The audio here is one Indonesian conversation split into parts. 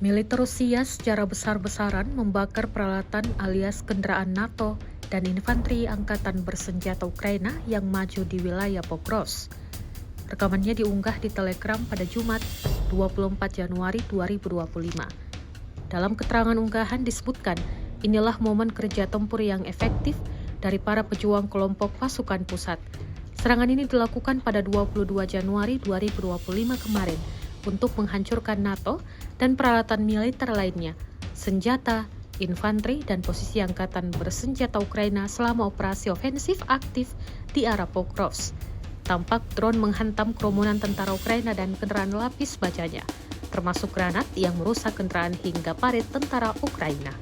Militer Rusia secara besar-besaran membakar peralatan alias kendaraan NATO dan infanteri angkatan bersenjata Ukraina yang maju di wilayah Pokrovsk. Rekamannya diunggah di Telegram pada Jumat, 24 Januari 2025. Dalam keterangan unggahan disebutkan, inilah momen kerja tempur yang efektif dari para pejuang kelompok pasukan pusat. Serangan ini dilakukan pada 22 Januari 2025 kemarin untuk menghancurkan NATO dan peralatan militer lainnya, senjata, infanteri, dan posisi angkatan bersenjata Ukraina selama operasi ofensif aktif di arah Pokrovsk. Tampak drone menghantam kerumunan tentara Ukraina dan kendaraan lapis bajanya, termasuk granat yang merusak kendaraan hingga parit tentara Ukraina.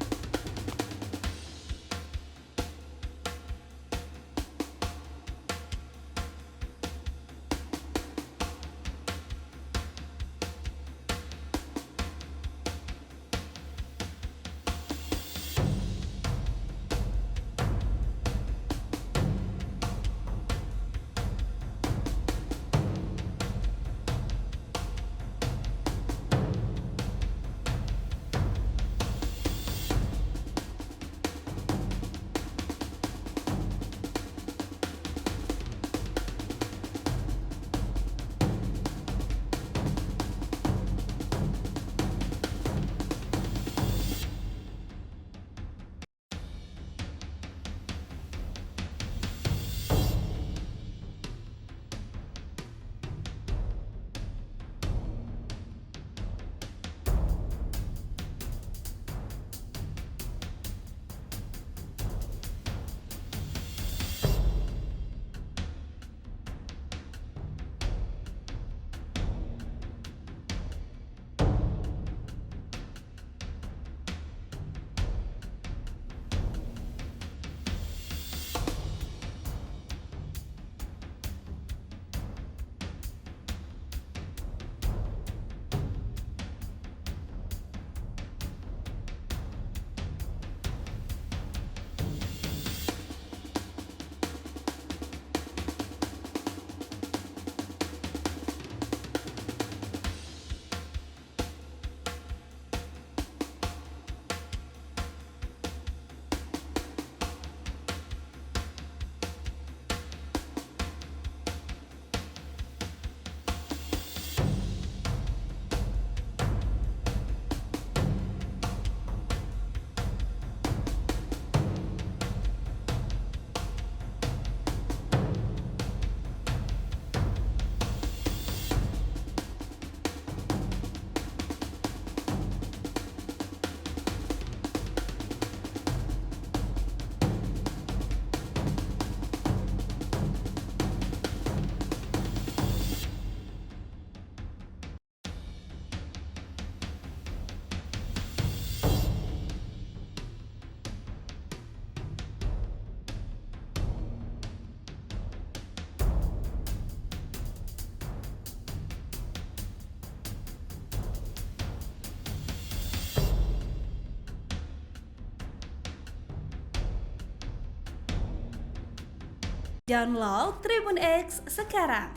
Download Tribun X sekarang,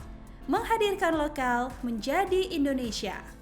menghadirkan lokal menjadi Indonesia.